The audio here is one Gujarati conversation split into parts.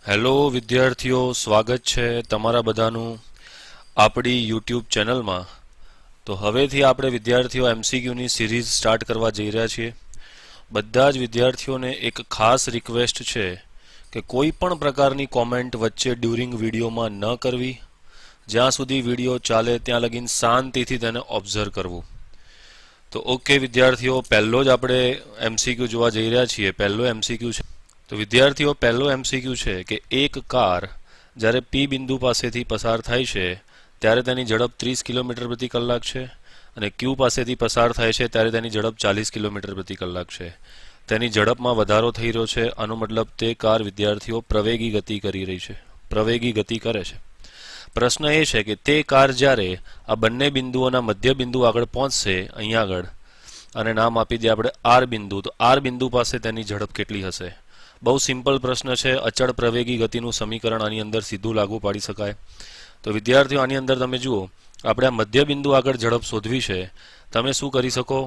હેલો વિદ્યાર્થીઓ, સ્વાગત છે તમારા બધાનું આપણી યુટ્યુબ ચેનલમાં। તો હવેથી આપણે વિદ્યાર્થીઓ એમસીક્યુની સિરીઝ સ્ટાર્ટ કરવા જઈ રહ્યા છીએ। બધા જ વિદ્યાર્થીઓને એક ખાસ રિક્વેસ્ટ છે કે કોઈ પણ પ્રકારની કોમેન્ટ વચ્ચે ડ્યુરિંગ વિડીયોમાં ન કરવી। જ્યાં સુધી વિડીયો ચાલે ત્યાં લગીન શાંતિથી તેને ઓબ્ઝર્વ કરવું। તો ઓકે વિદ્યાર્થીઓ, પહેલો જ આપણે એમસીક્યુ જોવા જઈ રહ્યા છીએ। પહેલો એમસીક્યુ છે, તો વિદ્યાર્થીઓ પહેલો એમસીક્યુ છે કે એક કાર જ્યારે પી બિંદુ પાસેથી પસાર થાય છે ત્યારે તેની ઝડપ 30 કિલોમીટર પ્રતિ કલાક છે અને ક્યુ પાસેથી પસાર થાય છે ત્યારે તેની ઝડપ 40 કિલોમીટર પ્રતિ કલાક છે। તેની ઝડપમાં વધારો થઈ રહ્યો છે, આનો મતલબ તે કાર વિદ્યાર્થીઓ પ્રવેગી ગતિ કરી રહી છે, પ્રવેગી ગતિ કરે છે। પ્રશ્ન એ છે કે તે કાર જ્યારે આ બંને બિંદુઓના મધ્ય બિંદુ આગળ પહોંચશે, અહીંયા આગળ, અને નામ આપી દઈએ આપણે આર બિંદુ, તો આર બિંદુ પાસે તેની ઝડપ કેટલી હશે? બહુ સિમ્પલ પ્રશ્ન છે। અચળ પ્રવેગી ગતિનું સમીકરણ આની અંદર સીધું લાગુ પાડી શકાય। તો વિદ્યાર્થીઓ, આની અંદર તમે જુઓ, આપણે આ મધ્ય બિંદુ આગળ ઝડપ શોધવી છે। તમે શું કરી શકો?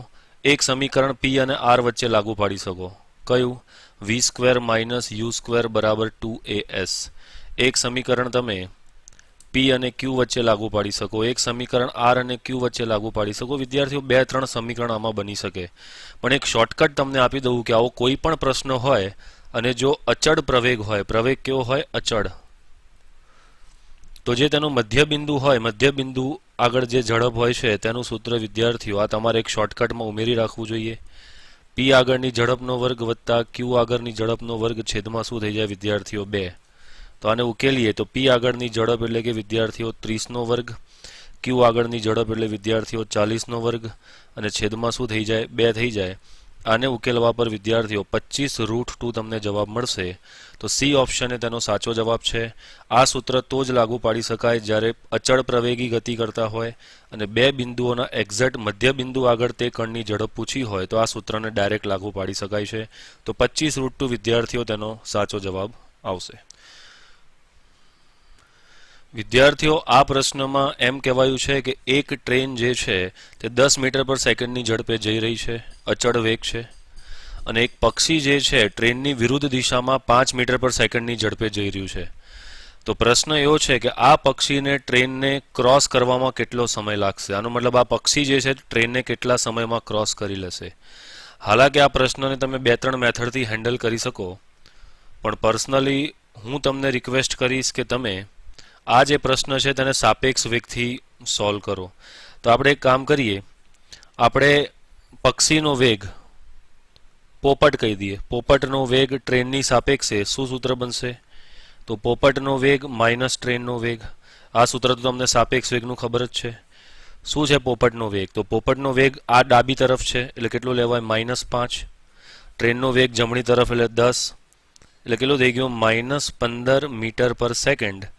એક સમીકરણ પી અને આર વચ્ચે લાગુ પાડી શકો। કયું? વી સ્ક્વેર માઇનસ યુ સ્ક્વેર બરાબર 2as। એક સમીકરણ તમે પી અને ક્યુ વચ્ચે લાગુ પાડી શકો। એક સમીકરણ આર અને ક્યુ વચ્ચે લાગુ પાડી શકો। વિદ્યાર્થીઓ, 2-3 સમીકરણ આમાં બની શકે, પણ એક શોર્ટકટ તમને આપી દઉં કે આવો કોઈ પણ પ્રશ્ન હોય અને જો અચળ પ્રવેગ હોય, પ્રવેગ કેવો હોય? અચળ, તો જે તેનું મધ્ય બિંદુ હોય, મધ્ય બિંદુ આગળ જે ઝડપ હોય છે તેનું સૂત્ર વિદ્યાર્થીઓ આ તમારે એક શોર્ટકટમાં ઉમેરી રાખવું જોઈએ। પી આગળની ઝડપનો વર્ગ વત્તા ક્યુ આગળની ઝડપનો વર્ગ છેદમાં શું થઈ જાય વિદ્યાર્થીઓ? 2। તો આને ઉકેલીએ તો પી આગળની ઝડપ એટલે કે વિદ્યાર્થીઓ 30નો વર્ગ, ક્યુ આગળની ઝડપ એટલે વિદ્યાર્થીઓ 40નો વર્ગ, અને છેદમાં શું થઈ જાય? 2 થઈ જાય। આને ઉકેલવા પર વિદ્યાર્થીઓ 25√2 તમને જવાબ મળશે। તો સી ઓપ્શન એ તેનો સાચો જવાબ છે। આ સૂત્ર તો જ લાગુ પાડી શકાય જ્યારે અચળ પ્રવેગી ગતિ કરતા હોય અને બે બિંદુઓના એક્ઝેક્ટ મધ્ય બિંદુ આગળ તે કણની ઝડપ પૂછી હોય તો આ સૂત્રને ડાયરેક્ટ લાગુ પાડી શકાય છે। તો 25√2 વિદ્યાર્થીઓ તેનો સાચો જવાબ આવશે। વિદ્યાર્થીઓ, આ પ્રશ્નમાં એમ કહેવાયું છે કે એક ટ્રેન જે છે તે 10 મીટર પર સેકન્ડની ઝડપે જઈ રહી છે, અચળ વેગ છે, અને એક પક્ષી જે છે ટ્રેનની વિરુદ્ધ દિશામાં 5 મીટર પર સેકન્ડની ઝડપે જઈ રહ્યું છે। તો પ્રશ્ન એવો છે કે આ પક્ષીને ટ્રેનને ક્રોસ કરવામાં કેટલો સમય લાગશે? આનો મતલબ આ પક્ષી જે છે ટ્રેનને કેટલા સમયમાં ક્રોસ કરી લેશે? હાલાકે આ પ્રશ્નને તમે 2-3 મેથડથી હેન્ડલ કરી શકો, પણ પર્સનલી હું તમને રિક્વેસ્ટ કરીશ કે તમે આ જે પ્રશ્ન છે તેને સાપેક્ષ વેગથી સોલ્વ કરો। તો આપણે એક કામ કરીએ, આપણે પક્ષીનો વેગ પોપટ કહી દઈએ। પોપટનો વેગ ટ્રેનની સાપેક્ષે શું સૂત્ર બનશે? તો પોપટનો વેગ માઇનસ ટ્રેનનો વેગ। આ સૂત્ર તો તમને સાપેક્ષ વેગનું ખબર જ છે। શું છે પોપટનો વેગ? તો પોપટનો વેગ આ ડાબી તરફ છે એટલે કેટલો લેવાય? -5। ટ્રેનનો વેગ જમણી તરફ એટલે 10, એટલે કેટલું થઈ ગયું? -15 મીટર પર સેકન્ડ।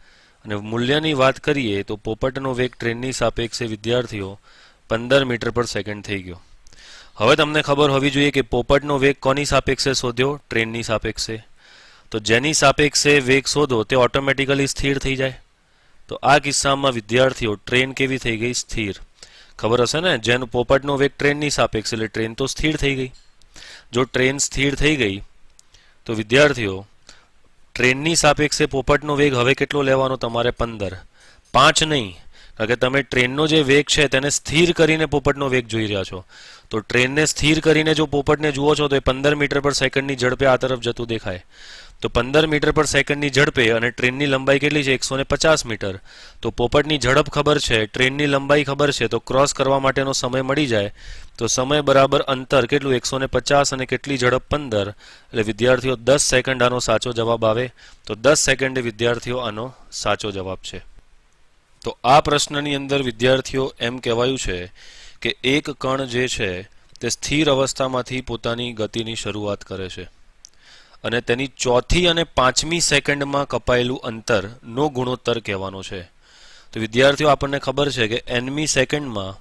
અને મૂલ્યની વાત કરીએ તો પોપટનો વેગ ટ્રેનની સાપેક્ષે વિદ્યાર્થીઓ 15 મીટર પર સેકન્ડ થઈ ગયો। હવે તમને ખબર હોવી જોઈએ કે પોપટનો વેગ કોની સાપેક્ષે શોધ્યો? ટ્રેનની સાપેક્ષે। તો જેની સાપેક્ષે વેગ શોધો તે ઓટોમેટિકલી સ્થિર થઈ જાય। તો આ કિસ્સામાં વિદ્યાર્થીઓ ટ્રેન કેવી થઈ ગઈ? સ્થિર। ખબર હશે ને, જેનો પોપટનો વેગ ટ્રેનની સાપેક્ષે એટલે ટ્રેન તો સ્થિર થઈ ગઈ। જો ટ્રેન સ્થિર થઈ ગઈ તો વિદ્યાર્થીઓ ટ્રેનની સાપેક્ષે પોપટનો વેગ હવે કેટલો લેવાનો તમારે? 15, 5 નહીં, કારણ કે તમે ટ્રેનનો જે વેગ છે તેને સ્થિર કરીને પોપટનો વેગ જોઈ રહ્યા છો। તો ટ્રેનને સ્થિર કરીને જો પોપટને જુઓ છો તો એ 15 મીટર પર સેકન્ડની ઝડપે આ તરફ જતું દેખાય। તો 15 મીટર પર સેકન્ડની ઝડપે અને ટ્રેનની લંબાઈ કેટલી છે? 150 મીટર। તો પોપટની ઝડપ ખબર છે, ટ્રેનની લંબાઈ ખબર છે, તો ક્રોસ કરવા માટેનો સમય મળી જાય। તો સમય બરાબર અંતર કેટલું? 150 અને કેટલી ઝડપ? 15। એટલે વિદ્યાર્થીઓ 10 સેકન્ડ આનો સાચો જવાબ આવે। તો 10 સેકન્ડ વિદ્યાર્થીઓ આનો સાચો જવાબ છે। તો આ પ્રશ્નની અંદર વિદ્યાર્થીઓ એમ કહેવાયું છે કે એક કણ જે છે તે સ્થિર અવસ્થામાંથી પોતાની ગતિની શરૂઆત કરે છે અને તેની ચોથી અને 5મી સેકન્ડમાં કપાયેલું અંતરનો ગુણોત્તર કહેવાનો છે। તો વિદ્યાર્થીઓ આપણને ખબર છે કે nમી સેકન્ડમાં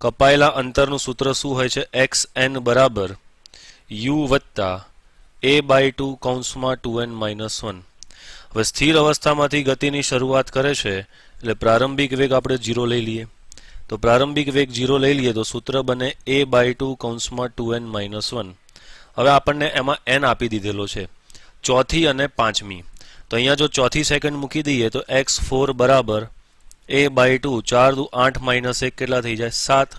કપાયેલા અંતરનું સૂત્ર શું હોય છે? xn બરાબર u વત્તા a/2 કૌંસમાં 2n-1। હવે સ્થિર અવસ્થામાંથી ગતિની શરૂઆત કરે છે એટલે પ્રારંભિક વેગ આપણે 0 લઈ લઈએ। તો પ્રારંભિક વેગ 0 લઈ લઈએ તો સૂત્ર બને a/2 કૌંસમાં 2n-1। હવે આપણને એમાં n આપી દીધેલો છે, ચોથી અને પાંચમી. તો અહીંયા જો ચોથી સેકન્ડ મૂકી દઈએ તો x4 બરાબર a/2, 4 દુ 8 માઇનસ 1 કેટલા થઈ જાય 7.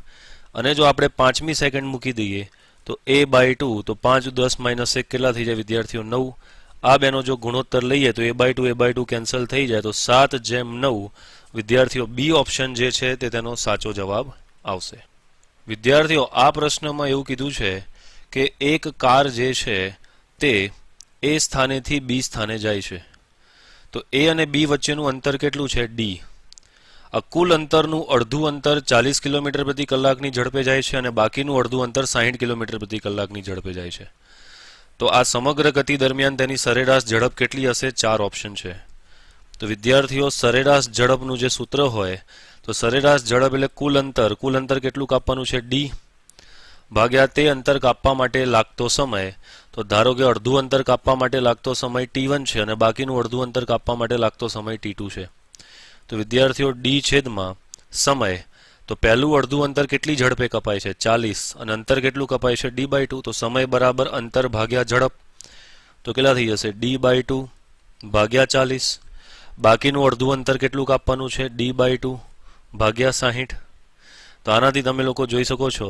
અને જો આપણે પાંચમી સેકન્ડ મૂકી દઈએ તો a/2, તો 5 દુ 10 માઇનસ 1 કેટલા થઈ જાય વિદ્યાર્થીઓ 9. આ બેનો જો ગુણોત્તર લઈએ તો a/2 કેન્સલ થઈ જાય તો 7/9 વિદ્યાર્થીઓ બી ઓપ્શન જે છે તે તેનો સાચો જવાબ આવશે. વિદ્યાર્થીઓ આ પ્રશ્નમાં એવું કીધું છે કે એક કાર જે છે તે એ સ્થાનેથી બી સ્થાને જાય છે, તો એ અને બી વચ્ચેનું અંતર કેટલું છે ડી. આ કુલ અંતરનું અડધું અંતર 40 કિલોમીટર પ્રતિ કલાકની ઝડપે જાય છે અને બાકીનું અડધું અંતર 60 કિલોમીટર પ્રતિ કલાકની ઝડપે જાય છે. તો આ સમગ્ર ગતિ દરમિયાન તેની સરેરાશ ઝડપ કેટલી હશે? 4 ઓપ્શન છે. તો વિદ્યાર્થીઓ સરેરાશ ઝડપનું જે સૂત્ર હોય તો સરેરાશ ઝડપ એટલે કુલ અંતર કેટલું કાપવાનું છે ડી ભાગ્યા તે અંતર કાપવા માટે લાગતો સમય. તો ધારો કે અડધું અંતર કાપવા માટે લાગતો સમય t1 છે અને બાકીનું અડધું અંતર કાપવા માટે લાગતો સમય t2 છે. તો વિદ્યાર્થીઓ ડી છેદમાં સમય, તો પહેલું અડધું અંતર કેટલી ઝડપે કપાય છે 40 અને અંતર કેટલું કપાય છે d/2. તો સમય બરાબર અંતર ભાગ્યા ઝડપ, તો કેટલા થઈ જશે d/2 ભાગ્યા 40. બાકીનું અડધું અંતર કેટલું કાપવાનું છે d/2 ભાગ્યા 60. તો આનાથી તમે લોકો જોઈ શકો છો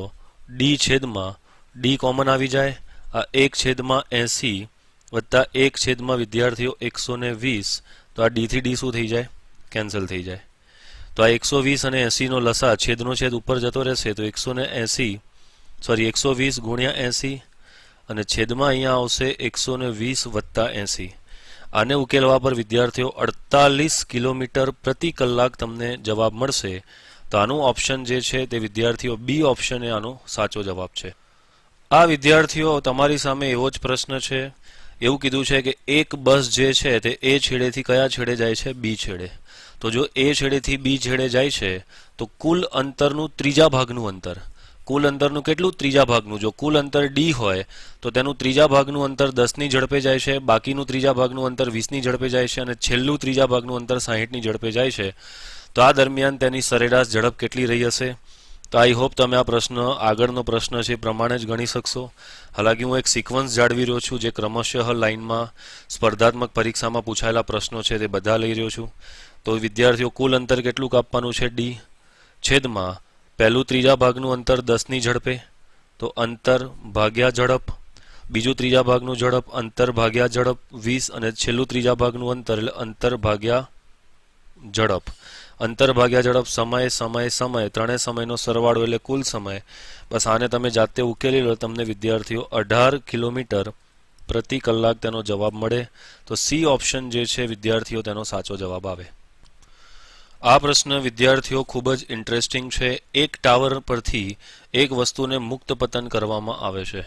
ડી છેદમાં ડી કોમન આવી જાય, આ 1/80 વત્તા 1 વિદ્યાર્થીઓ 120. તો આ ડી થી ડી શું થઈ જાય? કેન્સલ થઈ જાય. તો આ 120 અને 80 નો લસા છેદનો છેદ ઉપર જતો રહેશે તો 120 ગુણ્યા 80 અને છેદમાં અહીંયા આવશે 120 વત્તા 80. આને ઉકેલવા પર વિદ્યાર્થીઓ 48 કિલોમીટર પ્રતિ કલાક તમને જવાબ મળશે. તો આનું ઓપ્શન જે છે તે વિદ્યાર્થીઓ બી ઓપ્શન એ આનો સાચો જવાબ છે. આ વિદ્યાર્થીઓ તમારી સામે એવો જ પ્રશ્ન છે. એવું કીધું છે કે એક બસ જે છે તે એ છેડેથી કયા છેડે જાય છે? બી છેડે. તો જો એ છેડેથી બી છેડે જાય છે તો કુલ અંતરનું ત્રીજા ભાગનું અંતર, કુલ અંતરનું કેટલું? ત્રીજા ભાગનું. જો કુલ અંતર ડી હોય તો તેનું ત્રીજા ભાગનું અંતર 10ની ઝડપે જાય છે, બાકીનું ત્રીજા ભાગનું અંતર 20ની ઝડપે જાય છે અને છેલ્લું ત્રીજા ભાગનું અંતર 60ની ઝડપે જાય છે. તો આ દરમિયાન તેની સરેરાશ ઝડપ કેટલી રહી હશે? તો આઈ હોપ તમે આ પ્રશ્ન, આગળનો પ્રશ્ન છે એ પ્રમાણે જ ગણી શકશો. હાલાકી હું એક સિક્વન્સ જાળવી રહ્યો છું જે ક્રમશઃ લાઇનમાં સ્પર્ધાત્મક પરીક્ષામાં પૂછાયેલા પ્રશ્નો છે તે બધા લઈ રહ્યો છું. તો વિદ્યાર્થીઓ કુલ અંતર કેટલું કાપવાનું છે ડી છેદમાં પહેલું ત્રીજા ભાગનું અંતર 10ની ઝડપે, તો અંતર ભાગ્યા ઝડપ, બીજું ત્રીજા ભાગનું ઝડપ અંતર ભાગ્યા ઝડપ 20 અને છેલ્લું ત્રીજા ભાગનું અંતર એટલે અંતર ભાગ્યા ઝડપ. અંતર ભાગ્યા ઝડપ, સમય સમય સમય, ત્રણેય સમયનો સરવાળો એટલે કુલ સમય. બસ આને તમે જાતે ઉકેલી લો, તમને વિદ્યાર્થીઓ 18 કિલોમીટર પ્રતિ કલાક તેનો જવાબ મળે. તો સી ઓપ્શન જે છે વિદ્યાર્થીઓ તેનો સાચો જવાબ આવે. આ પ્રશ્ન વિદ્યાર્થીઓ ખૂબ જ ઇન્ટરેસ્ટિંગ છે. એક ટાવર પરથી એક વસ્તુને મુક્ત પતન કરવામાં આવે છે.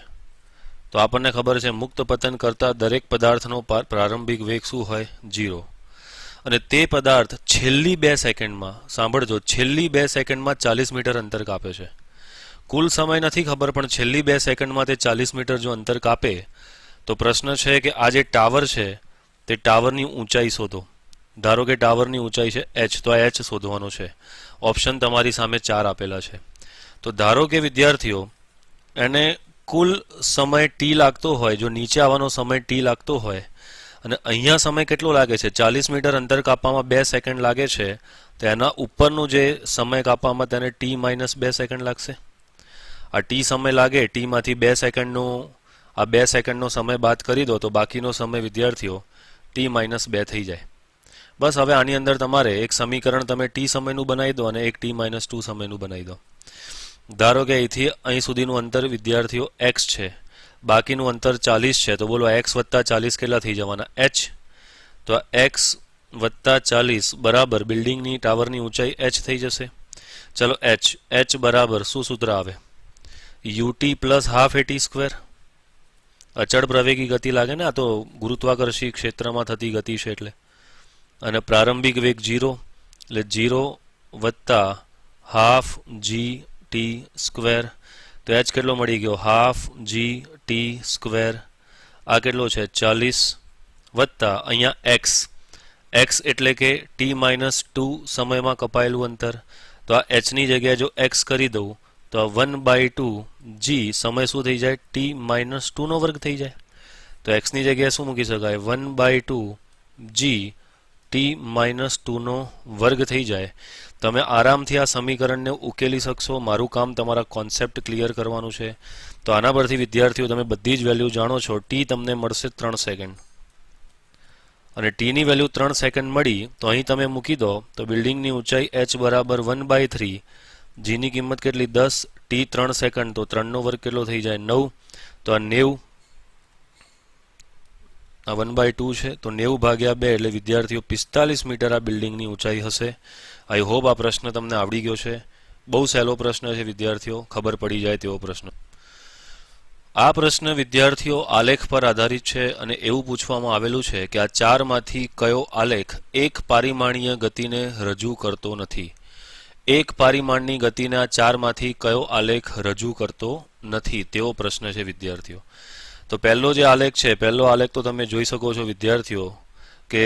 તો આપણને ખબર છે મુક્ત પતન કરતા દરેક પદાર્થનો પ્રારંભિક વેગ શું હોય? 0. અને તે પદાર્થ છેલ્લી 2 સેકન્ડમાં, સાંભળજો, છેલ્લી 2 સેકન્ડમાં 40 મીટર અંતર કાપે છે. કુલ સમય નથી ખબર પણ છેલ્લી 2 સેકન્ડમાં તે 40 મીટર જો અંતર કાપે તો પ્રશ્ન છે કે આ જે ટાવર છે તે ટાવરની ઊંચાઈ શોધો. ધારો કે ટાવરની ઊંચાઈ છે h, તો આ h શોધવાનો છે. ઓપ્શન તમારી સામે 4 આપેલા છે. તો ધારો કે વિદ્યાર્થીઓ એને કુલ સમય t લાગતો હોય, જો નીચે આવવાનો સમય t લાગતો હોય અને અહીંયા સમય કેટલો લાગે છે? 40 મીટર અંતર કાપવામાં 2 સેકન્ડ લાગે છે, તો એના ઉપરનું જે સમય કાપવામાં તેને t - 2 સેકન્ડ લાગશે. આ t સમય લાગે, t માંથી 2 સેકન્ડનું, આ 2 સેકન્ડનો સમય બાદ કરી દો તો બાકીનો સમય વિદ્યાર્થીઓ t - 2 થઈ જાય. બસ હવે આની અંદર તમારે એક સમીકરણ તમે t સમયનું બનાવી દો અને એક t - 2 સમયનું બનાવી દો. ધારો કે અહીંથી અહીં સુધીનું અંતર વિદ્યાર્થીઓ x છે, બાકીનું અંતર 40 છે, તો બોલો x વત્તા 40 કેટલા થઈ જવાના? h. તો x વત્તા 40 બરાબર બિલ્ડિંગની ટાવરની ઊંચાઈ h થઈ જશે. ચલો h બરાબર શું સૂત્ર આવે? ut plus half at square. અચળ પ્રવેગી ગતિ લાગે ને, આ તો ગુરુત્વાકર્ષી ક્ષેત્રમાં થતી ગતિ છે એટલે. અને પ્રારંભિક વેગ 0 એટલે 0 વત્તા હાફ g t સ્ક્વેર. તો h કેટલો મળી ગયો? Half g t square. આ કેટલો છે? 40 વત્તા અહીંયા x એટલે કે t - 2 સમયમાં કપાયેલું અંતર. તો આ h ની જગ્યાએ જો x કરી દઉં તો 1/2 g સમય શું થઈ જાય t-2 નો વર્ગ થઈ જાય. તો x ની જગ્યાએ શું મૂકી શકાય 1/2 g t-2 નો વર્ગ થઈ જાય. તમે આરામથી આ સમીકરણને ઉકેલી શકશો. મારું કામ તમારા કોન્સેપ્ટ ક્લિયર કરવાનું છે. તો આના પરથી વિદ્યાર્થીઓ તમે બધી જ વેલ્યુ જાણો છો. t તમને મળશે 3 સેકન્ડ અને t ની વેલ્યુ 3 સેકન્ડ મળી તો અહીં તમે મૂકી દો તો બિલ્ડિંગની ઊંચાઈ h બરાબર 1/3, g ની કિંમત કેટલી 10, t 3 સેકન્ડ તો 3 નો વર્ગ કેટલો થઈ જાય 9. તો આ 90 આ 1/2 છે તો 90 ભાગ્યા 2 એટલે વિદ્યાર્થીઓ 45 મીટર આ બિલ્ડિંગની ઊંચાઈ હશે. આઈ હોપ આ પ્રશ્ન તમને આવડી ગયો છે. બહુ સહેલો પ્રશ્ન છે વિદ્યાર્થીઓ, ખબર પડી જાય તેવો પ્રશ્ન. આ પ્રશ્ન વિદ્યાર્થીઓ આલેખ પર આધારિત છે અને એવું પૂછવામાં આવેલું છે કે આ ચારમાંથી કયો આલેખ એક પારિમાણીય ગતિને રજૂ કરતો નથી. એક પરિમાણની ગતિને આ ચારમાંથી કયો આલેખ રજૂ કરતો નથી તેવો પ્રશ્ન છે વિદ્યાર્થીઓ. તો પહેલો જે આલેખ છે, પહેલો આલેખ તો તમે જોઈ શકો છો વિદ્યાર્થીઓ કે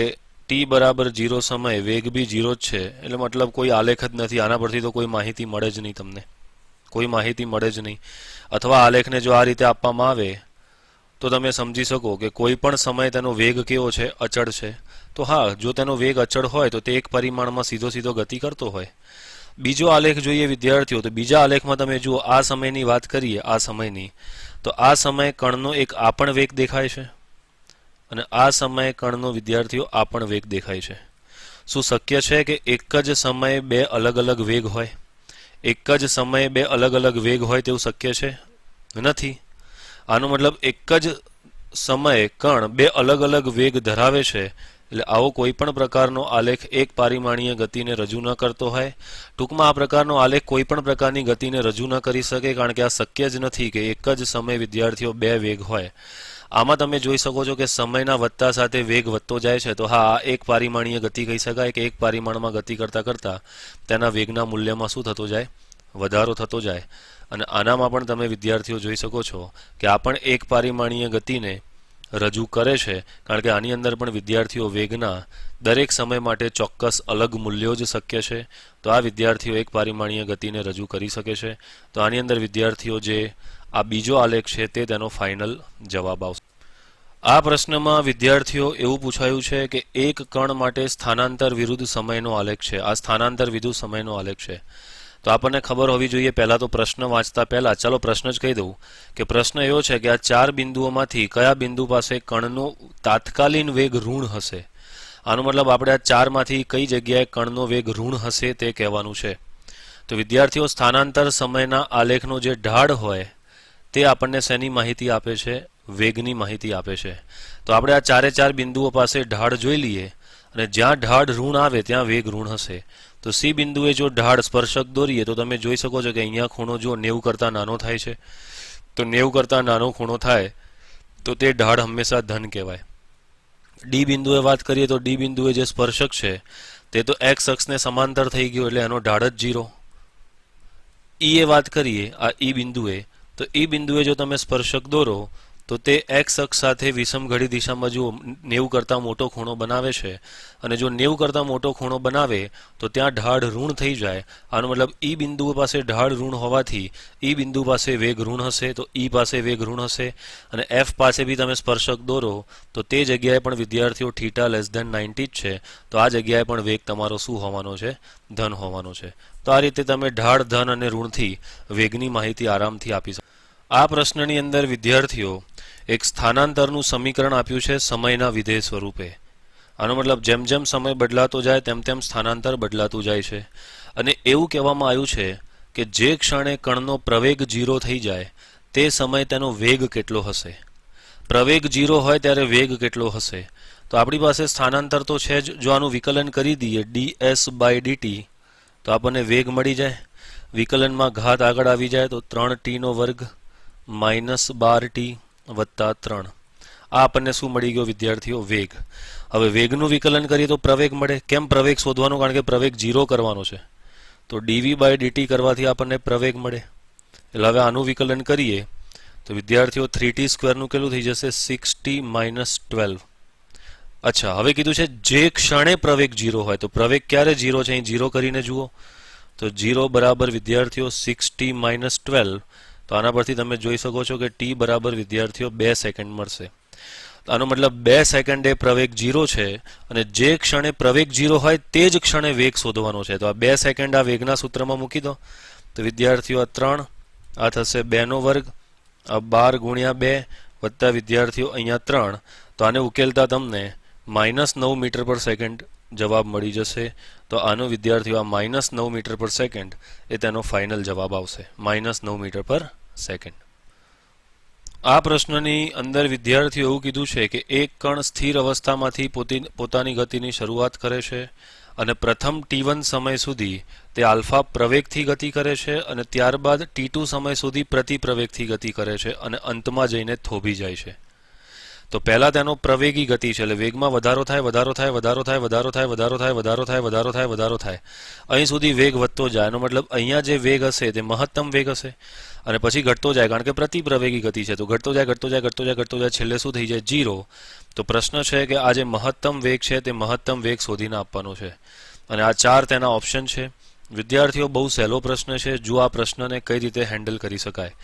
t બરાબર 0 સમયે વેગ બી 0 જ છે, એટલે મતલબ કોઈ આલેખ જ નથી. આના પરથી તો કોઈ માહિતી મળે જ નહીં, તમને કોઈ માહિતી મળે જ નહીં. અથવા આલેખને જો આ રીતે આપવામાં આવે તો તમે સમજી શકો કે કોઈ પણ સમયે તેનો વેગ કેવો છે, અચળ છે. તો હા, જો તેનો વેગ અચળ હોય તો તે એક પરિમાણમાં સીધો સીધો ગતિ કરતો હોય. બીજો આલેખ જોઈએ વિદ્યાર્થીઓ, તો બીજા આલેખમાં તમે જુઓ, આ સમયની વાત કરીએ, આ સમયની, તો આ સમયે કણનો એક આ પણ વેગ દેખાય છે અને આ સમયે કણનો વિદ્યાર્થીઓ આ પણ વેગ દેખાય છે. શું શક્ય છે કે એક જ સમયે બે અલગ અલગ વેગ હોય? એક જ સમયે બે અલગ અલગ વેગ હોય તેવું શક્ય છે? નથી. આનો મતલબ એક જ સમયે કણ બે અલગ અલગ વેગ ધરાવે છે, એટલે આવો કોઈ પણ પ્રકારનો આલેખ એક પરિમાણીય ગતિને રજૂ ન કરતો હોય. ટૂંકમાં આ પ્રકારનો આલેખ કોઈ પણ પ્રકારની ગતિને રજૂ ન કરી શકે, કારણ કે આ શક્ય જ નથી કે એક જ સમયે વિદ્યાર્થીઓ બે વેગ હોય. આમાં તમે જોઈ શકો છો કે સમયના વધતા સાથે વેગ વધતો જાય છે. તો હા, આ એક પરિમાણીય ગતિ કહી શકાય કે એક પરિમાણમાં ગતિ કરતાં કરતાં તેના વેગના મૂલ્યમાં શું થતો જાય? વધારો થતો જાય. અને આનામાં પણ તમે વિદ્યાર્થીઓ જોઈ શકો છો કે આ પણ એક પરિમાણીય ગતિને રજૂ કરે છે, કારણ કે આની અંદર પણ વિદ્યાર્થીઓ વેગના દરેક સમય માટે ચોક્કસ અલગ મૂલ્યો જ શક્ય છે. તો આ વિદ્યાર્થીઓ એક પરિમાણીય ગતિને રજૂ કરી શકે છે. તો આની અંદર વિદ્યાર્થીઓ જે આ બીજો આલેખ છે તે તેનો ફાઇનલ જવાબ આવશે. આ પ્રશ્નમાં વિદ્યાર્થીઓ એવું પૂછાયું છે કે એક કણ માટે સ્થાનાંતર વિરુદ્ધ સમયનો આલેખ છે. આ સ્થાનાંતર વિરુદ્ધ સમયનો આલેખ છે. તો આપણને ખબર હોવી જોઈએ પહેલા તો પ્રશ્ન વાંચતા પહેલા, ચાલો પ્રશ્ન જ કહી દઉં કે પ્રશ્ન એવો છે કે આ ચાર બિંદુઓમાંથી કયા બિંદુ પાસે કણનો તાત્કાલિન વેગ ઋણ હશે. આનો મતલબ આપણે આ ચારમાંથી કઈ જગ્યાએ કણનો વેગ ઋણ હશે તે કહેવાનું છે. તો વિદ્યાર્થીઓ સ્થાનાંતર સમયના આલેખનો જે ઢાળ હોય તે આપણને શેની માહિતી આપે છે? વેગની માહિતી આપે છે. તો આપણે આ ચારે ચાર બિંદુઓ પાસે ઢાળ જોઈ લઈએ અને જ્યાં ઢાળ ઋણ આવે ત્યાં વેગ ઋણ હશે. તો સી બિંદુએ જો ઢાળ સ્પર્શક દોરીએ તો તમે જોઈ શકો છો કે અહીંયા ખૂણો જો 90 કરતાં નાનો થાય છે. તો 90 કરતાં નાનો ખૂણો થાય તો તે ઢાળ હંમેશા ધન કહેવાય. ડી બિંદુએ વાત કરીએ તો ડી બિંદુએ જે સ્પર્શક છે તે તો એક્સ અક્ષને સમાંતર થઈ ગયો, એટલે એનો ઢાળ જ 0. ઈ એ વાત કરીએ આ ઈ બિંદુએ, તો ઈ બિંદુએ જો તમે સ્પર્શક દોરો તો તે એક્સ અક્ષ સાથે વિષમઘડી દિશામાં જો 90 કરતાં મોટો ખૂણો બનાવે છે, અને જો 90 કરતાં મોટો ખૂણો બનાવે તો ત્યાં ઢાળ ઋણ થઈ જાય. આનો મતલબ ઈ બિંદુ પાસે ઢાળ ઋણ હોવાથી ઈ બિંદુ પાસે વેગ ઋણ હશે, તો ઈ પાસે વેગ ઋણ હશે. અને એફ પાસે બી તમે સ્પર્શક દોરો તો તે જગ્યાએ પણ વિદ્યાર્થીઓ θ <90 જ છે, તો આ જગ્યાએ પણ વેગ તમારો શું હોવાનો છે? ધન હોવાનો છે. તો આ રીતે તમે ઢાળ, ધન અને ઋણથી વેગની માહિતી આરામથી આપી શકો. આ પ્રશ્નની અંદર વિદ્યાર્થીઓ એક સ્થાનાંતરનું સમીકરણ આપ્યું છે સમયના વિધેય સ્વરૂપે. આનો મતલબ જેમ જેમ સમય બદલાતો જાય તેમ તેમ સ્થાનાંતર બદલાતું જાય છે. અને એવું કહેવામાં આવ્યું છે કે જે ક્ષણે કણનો પ્રવેગ 0 થઈ જાય તે સમય તેનો વેગ કેટલો હશે? પ્રવેગ 0 હોય ત્યારે વેગ કેટલો હશે? તો આપણી પાસે સ્થાનાંતર તો છે જ. જો આનું વિકલન કરી દઈએ ds/dt તો આપણને વેગ મળી જાય. વિકલનમાં ઘાત આગળ આવી જાય તો 3t² -12t વત્તા 3. આ આપણને શું મળી ગયો વિદ્યાર્થીઓ? વેગ. હવે વેગનું વિકલન કરીએ તો પ્રવેગ મળે. કેમ પ્રવેગ શોધવાનું? કારણ કે પ્રવેગ 0 કરવાનો છે. તો dv/dt કરવાથી આપણને પ્રવેગ મળે. એટલે હવે આનું વિકલન કરીએ તો વિદ્યાર્થીઓ 3t² નું કેટલું થઈ જશે? 6t - 12. અચ્છા, હવે કીધું છે જે ક્ષણે પ્રવેગ 0 હોય, તો પ્રવેગ ક્યારે 0 છે? અહીં 0 કરીને જુઓ તો 0 બરાબર વિદ્યાર્થીઓ 6t માઇનસ 12. તો આના પરથી તમે જોઈ શકો છો કે t બરાબર વિદ્યાર્થીઓ 2 સેકન્ડ મળશે. આનો મતલબ 2 સેકન્ડે પ્રવેગ 0 છે અને જે ક્ષણે પ્રવેગ 0 હોય તે જ ક્ષણે વેગ શોધવાનો છે. તો આ 2 સેકન્ડ આ વેગના સૂત્રમાં મૂકી દો. તો વિદ્યાર્થીઓ આ 3 આ થશે 2 નો વર્ગ, આ 12 ગુણ્યા 2 વત્તા વિદ્યાર્થીઓ અહીંયા 3. તો આને ઉકેલતા તમને -9 મીટર પર સેકન્ડ જવાબ મળી જશે. તો આનો વિદ્યાર્થીઓ આ -9 મીટર પર સેકન્ડ એ તેનો ફાઇનલ જવાબ આવશે. -9 મીટર પર સેકન્ડ. આ પ્રશ્નની અંદર વિદ્યાર્થીઓ એવું કીધું છે કે એક કણ સ્થિર અવસ્થામાંથી પોતાની ગતિની શરૂઆત કરે છે અને પ્રથમ t1 સમય સુધી તે આલ્ફા પ્રવેગથી ગતિ કરે છે અને ત્યારબાદ t2 સમય સુધી પ્રતિ પ્રવેગથી ગતિ કરે છે અને અંતમાં જઈને થોભી જાય છે. તો પહેલા તેનો પ્રવેગી ગતિ છે, એટલે વેગમાં વધારો થાય વધારો થાય વધારો થાય વધારો થાય વધારો થાય વધારો થાય વધારો થાય વધારો થાય અહીં સુધી વેગ વધતો જાય. એનો મતલબ અહીંયા જે વેગ હશે તે મહત્તમ વેગ હશે અને પછી ઘટતો જાય, કારણ કે પ્રતિ પ્રવેગી ગતિ છે. તો ઘટતો જાય ઘટતો જાય ઘટતો જાય ઘટતો જાય, છેલ્લે શું થઈ જાય? 0. તો પ્રશ્ન છે કે આ જે મહત્તમ વેગ છે તે મહત્તમ વેગ શોધીને આપવાનો છે અને આ 4 તેના ઓપ્શન છે. વિદ્યાર્થીઓ બહુ સહેલો પ્રશ્ન છે. જો આ પ્રશ્નને કઈ રીતે હેન્ડલ કરી શકાય,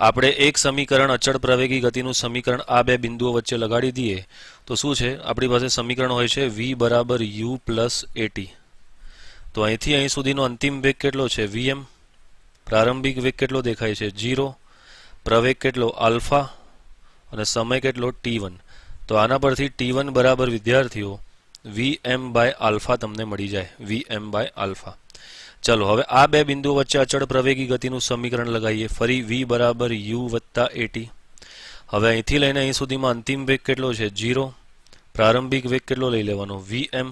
આપણે એક સમીકરણ અચળ પ્રવેગી ગતિનું સમીકરણ આ બે બિંદુઓ વચ્ચે લગાડી દઈએ તો શું છે? આપણી પાસે સમીકરણ હોય છે v બરાબર u પ્લસ at. તો અહીંથી અહીં સુધીનો અંતિમ વેગ કેટલો છે? vm. પ્રારંભિક વેગ કેટલો દેખાય છે? 0. પ્રવેગ કેટલો? આલ્ફા. અને સમય કેટલો? t1. તો આના પરથી t1 બરાબર વિદ્યાર્થીઓ vm બાય આલ્ફા તમને મળી જાય. vm by alpha. ચલો હવે આ બે બિંદુઓ વચ્ચે અચળ પ્રવેગી ગતિનું સમીકરણ લગાવીએ. ફરી v બરાબર u વત્તા at. હવે અહીંથી લઈને અહીં સુધીમાં અંતિમ વેગ કેટલો છે? 0. પ્રારંભિક વેગ કેટલો લઈ લેવાનો? vm.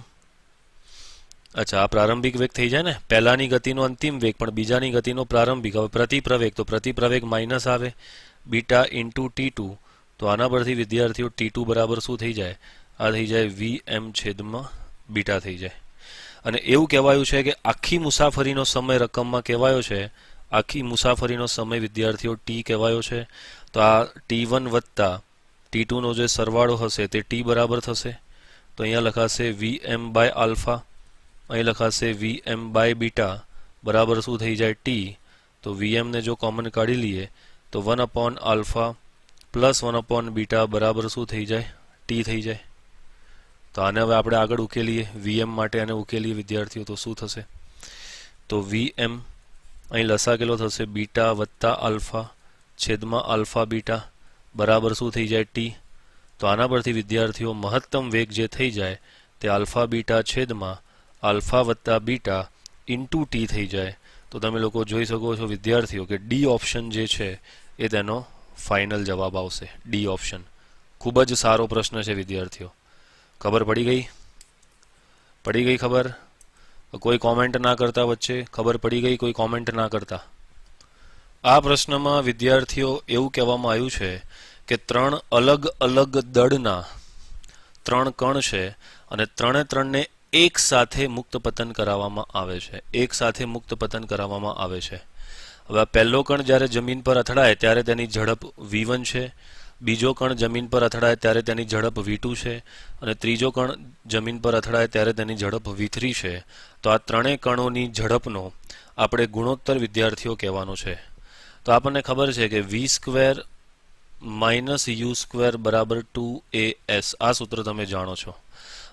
અચ્છા, આ પ્રારંભિક વેગ થઈ જાય ને, પહેલાની ગતિનો અંતિમ વેગ પણ બીજાની ગતિનો પ્રારંભિક. હવે પ્રતિ પ્રવેગ, તો પ્રતિ પ્રવેગ માઇનસ આવે બીટા ઇન્ટુ t2. તો આના પરથી વિદ્યાર્થીઓ t2 બરાબર શું થઈ જાય? આ થઈ જાય vm છેદમાં બીટા થઈ જાય. અને એવું કહેવાયું છે કે આખી મુસાફરીનો સમય રકમમાં કહેવાયો છે, આખી મુસાફરીનો સમય વિદ્યાર્થીઓ t કહેવાયો છે. તો આ t1 વત્તા t2 નો જે સરવાળો હશે તે t બરાબર થશે. તો અહીંયા લખાશે vm બાય આલ્ફા, અહીં લખાશે vm બાય બીટા બરાબર શું થઈ જાય? t. તો vm ને જો કોમન કાઢી લઈએ તો 1 upon alpha plus 1 upon beta બરાબર શું થઈ જાય? t થઈ જાય. તો આને હવે આપણે આગળ ઉકેલીએ, vm માટે આને ઉકેલીએ વિદ્યાર્થીઓ. તો શું થશે? તો vm અહીં લસા કેટલો થશે? બીટા વત્તા આલ્ફા છેદમાં આલ્ફા બીટા બરાબર શું થઈ જાય? t. તો આના પરથી વિદ્યાર્થીઓ મહત્તમ વેગ જે થઈ જાય તે આલ્ફા બીટા છેદમાં આલ્ફા વત્તા બીટા ઇન્ટુ t થઈ જાય. તો તમે લોકો જોઈ શકો છો વિદ્યાર્થીઓ કે ડી ઓપ્શન જે છે એ તેનો ફાઇનલ જવાબ આવશે. ડી ઓપ્શન ખૂબ જ સારો પ્રશ્ન છે વિદ્યાર્થીઓ. ખબર પડી ગઈ? પડી ગઈ ખબર? કોઈ કોમેન્ટ ના કરતા વચ્ચે? ખબર પડી ગઈ? કોઈ કોમેન્ટ ના કરતા? આ પ્રશ્નમાં વિદ્યાર્થીઓ એવું કહેવામાં આવ્યું છે કે 3 અલગ અલગ દળના 3 કણ છે અને ત્રણે એક સાથે મુક્ત પતન કરાવવામાં આવે છે. એક સાથે મુક્ત પતન કરાવવામાં આવે છે. હવે પહેલો કણ જ્યારે જમીન પર અથડાય ત્યારે તેની ઝડપ v1 છે, બીજો કણ જમીન પર અથડાય ત્યારે તેની ઝડપ v2 છે અને ત્રીજો કણ જમીન પર અથડાય ત્યારે તેની ઝડપ v3 છે. તો આ ત્રણેય કણોની ઝડપનો આપણે ગુણોત્તર વિદ્યાર્થીઓ કહેવાનો છે. તો આપણને ખબર છે કે v² માઇનસ u² બરાબર 2as. આ સૂત્ર તમે જાણો છો.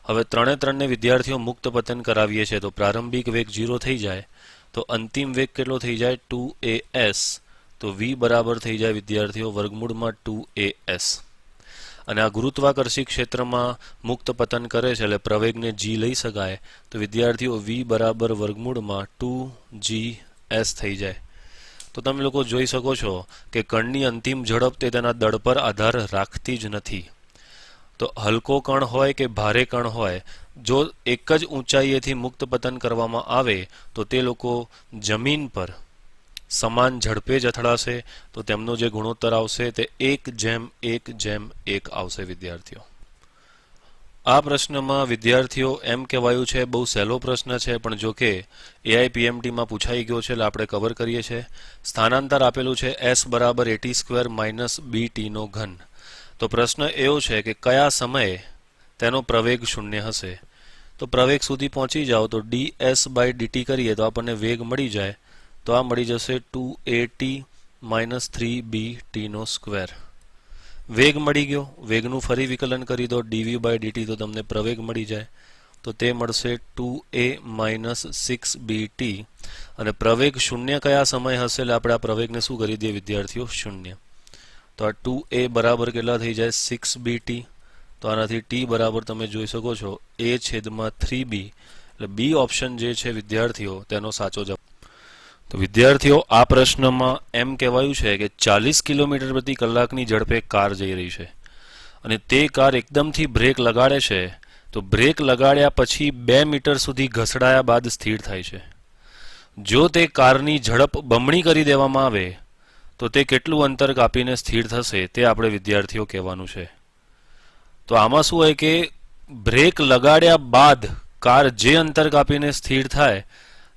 હવે ત્રણે વિદ્યાર્થીઓ મુક્ત પતન કરાવીએ છીએ તો પ્રારંભિક વેગ 0 થઈ જાય તો અંતિમ વેગ કેટલો થઈ જાય? 2as. તો v બરાબર થઈ જાય વિદ્યાર્થીઓ વર્ગમૂળમાં 2as. અને આ ગુરુત્વાકર્ષી ક્ષેત્રમાં મુક્ત પતન કરે છે એટલે પ્રવેગને g લઈ શકાય. તો વિદ્યાર્થીઓ v બરાબર વર્ગમૂળમાં 2gs થઈ જાય. તો તમે લોકો જોઈ શકો છો કે કણની અંતિમ ઝડપ તે તેના દળ પર આધાર રાખતી જ નથી. તો હલકો કણ હોય કે ભારે કણ હોય, જો એક જ ઊંચાઈએથી મુક્ત પતન કરવામાં આવે તો તે લોકો જમીન પર સમાન ઝડપે જ અથડાશે. તો તેમનો જે ગુણોત્તર આવશે તે 1:1:1 આવશે વિદ્યાર્થીઓ. આ પ્રશ્નમાં વિદ્યાર્થીઓ એમ કહેવાયું છે, બહુ સહેલો પ્રશ્ન છે પણ જો કે AIPMTમાં પૂછાઈ ગયો છે એટલે આપણે કવર કરીએ છીએ. સ્થાનાંતર આપેલું છે s બરાબર at² માઇનસ bt નો ઘન. તો પ્રશ્ન એવો છે કે કયા સમયે તેનો પ્રવેગ 0 હશે? તો પ્રવેગ સુધી પહોંચી જાઓ તો ds/dt કરીએ તો આપણને વેગ મળી જાય, તો આ મળી જશે 2at - 3bt નો સ્ક્વેર. વેગ મળી ગયો. વેગનું ફરી વિકલન કરી દો dv/dt તો તમને પ્રવેગ મળી જાય, તો તે મળશે 2a - 6bt. અને પ્રવેગ શૂન્ય કયા સમય હશે એટલે આપણે આ પ્રવેગને શું કરી દઈએ વિદ્યાર્થીઓ? શૂન્ય. તો આ 2a બરાબર કેટલા થઈ જાય? 6bt. તો આનાથી t બરાબર તમે જોઈ શકો છો a/3b. એટલે બી ઓપ્શન જે છે વિદ્યાર્થીઓ તેનો સાચો જવાબ. તો વિદ્યાર્થીઓ આ પ્રશ્નમાં એમ કહેવાયું છે કે 40 કિલોમીટર પ્રતિ કલાકની ઝડપે કાર જઈ રહી છે અને તે કાર એકદમથી બ્રેક લગાડે છે, તો બ્રેક લગાડ્યા પછી 2 મીટર સુધી ઘસડાયા બાદ સ્થિર થાય છે. જો તે કારની ઝડપ બમણી કરી દેવામાં આવે તો તે કેટલું અંતર કાપીને સ્થિર થશે તે આપણે વિદ્યાર્થીઓ કહેવાનું છે. તો આમાં શું હોય કે બ્રેક લગાડ્યા બાદ કાર જે અંતર કાપીને સ્થિર થાય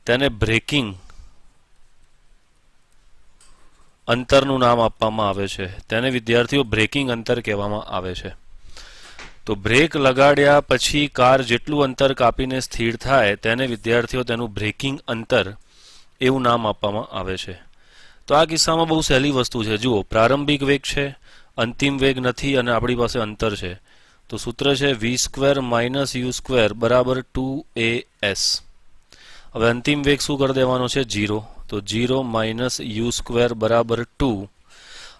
તેને બ્રેકિંગ અંતરનું નામ આપવામાં આવે છે. તેને વિદ્યાર્થીઓ બ્રેકિંગ અંતર કહેવામાં આવે છે. તો બ્રેક લગાડ્યા પછી કાર જેટલું અંતર કાપીને સ્થિર થાય તેને વિદ્યાર્થીઓ તેનું બ્રેકિંગ અંતર એવું નામ આપવામાં આવે છે. તો આ કિસ્સામાં બહુ સહેલી વસ્તુ છે. જુઓ, પ્રારંભિક વેગ છે, અંતિમ વેગ નથી અને આપણી પાસે અંતર છે. તો સૂત્ર છે v² - u² બરાબર 2as. હવે અંતિમ વેગ શું કરી દેવાનો છે? 0. તો 0 - u² બરાબર 2.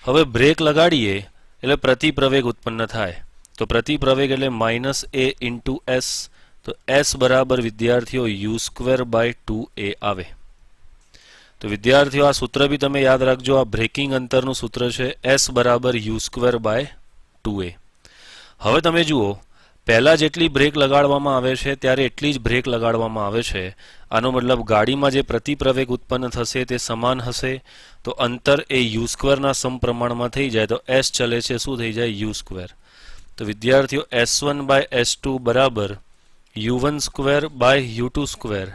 હવે બ્રેક લગાડીએ એટલે પ્રતિ પ્રવેગ ઉત્પન્ન થાય. તો પ્રતિ પ્રવેગ એટલે -a × s. તો s બરાબર વિદ્યાર્થીઓ u²/2a આવે. તો વિદ્યાર્થીઓ આ સૂત્ર બી તમે યાદ રાખજો. આ બ્રેકિંગ અંતરનું સૂત્ર છે s બરાબર u²/2a. હવે તમે જુઓ, પહેલા જેટલી બ્રેક લગાડવામાં આવે છે ત્યારે એટલી જ બ્રેક લગાડવામાં આવે છે. આનો મતલબ ગાડીમાં જે પ્રતિ પ્રવેગ ઉત્પન્ન થશે તે સમાન હશે. તો અંતર એ u² ના સમપ્રમાણમાં થઈ જાય. તો s ચલે છે શું થઈ જાય? u². તો વિદ્યાર્થીઓ s1/s2 બરાબર u1²/u2².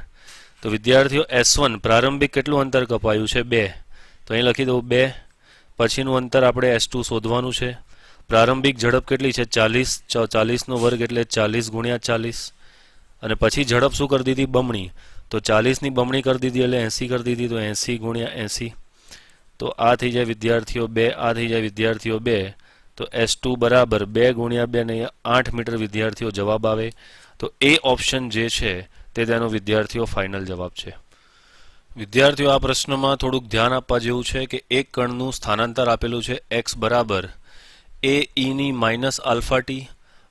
તો વિદ્યાર્થીઓ s1 પ્રારંભિક કેટલું અંતર કપાયું છે? 2. તો અહીં લખી દઉં 2. પછીનું અંતર આપણે s2 શોધવાનું છે. પ્રારંભિક ઝડપ કેટલી છે? 40. 40નો વર્ગ એટલે 40 × 40. અને પછી ઝડપ શું કરી દીધી? બમણી. તો 40ની બમણી કરી દીધી એટલે 80 કરી દીધી. તો 80 × 80. તો આ થઈ જાય વિદ્યાર્થીઓ 2. આ થઈ જાય વિદ્યાર્થીઓ 2. તો s2 બરાબર 2 × 2 ને 8 મીટર વિદ્યાર્થીઓ જવાબ આવે. તો એ ઓપ્શન જે છે તે તેનો વિદ્યાર્થીઓ ફાઇનલ જવાબ છે. વિદ્યાર્થીઓ આ પ્રશ્નમાં થોડુંક ધ્યાન આપવા જેવું છે કે એક કણનું સ્થાનાંતર આપેલું છે x બરાબર a(e)−αt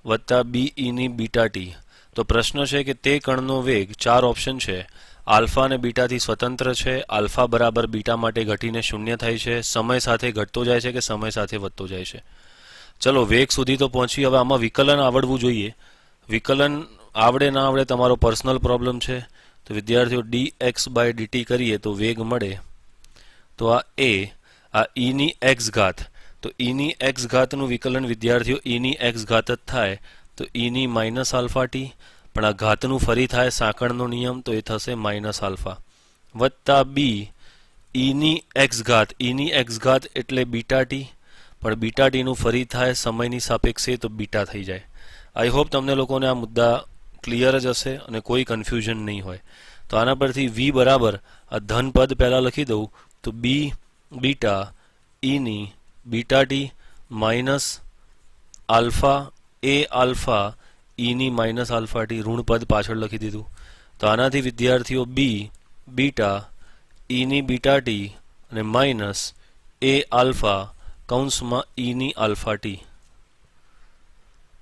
વત્તા b(e)βt. તો પ્રશ્ન છે કે તે કણનો વેગ 4 ઓપ્શન છે. આલ્ફા અને બીટાથી સ્વતંત્ર છે. આલ્ફા બરાબર બીટા માટે ઘટીને 0 થાય છે. સમય સાથે ઘટતો જાય છે કે સમય સાથે વધતો જાય છે? ચલો વેગ સુધી તો પહોંચી. હવે આમાં વિકલન આવડવું જોઈએ. વિકલન આવડે ના આવડે તમારો પર્સનલ પ્રોબ્લેમ છે. તો વિદ્યાર્થીઓ dx/dt કરીએ તો વેગ મળે. તો આ e ની x ઘાત. તો e ની x ઘાતનું વિકલન વિદ્યાર્થીઓ e ની x ઘાત જ થાય. તો e ની -αt. પણ આ ઘાતનું ફરી થાય સાંકળનો નિયમ. તો એ થશે -α વત્તા b e ની x ઘાત. e ની x ઘાત એટલે βt. પણ βt નું ફરી થાય સમયની સાપેક્ષે. તો બીટા થઈ જાય. આઈ હોપ તમને લોકોને આ મુદ્દા ક્લિયર જ હશે અને કોઈ કન્ફ્યુઝન નહીં હોય. તો આના પરથી v બરાબર આ ધન પદ પહેલાં લખી દઉં. તો b બીટા e ની βt minus alpha a alpha e ની -αt ઋણ પદ પાછળ લખી દીધું. તો આનાથી વિદ્યાર્થીઓ b બીટા e ની βt અને માઇનસ a આલ્ફા કૌંસમાં e ની αt.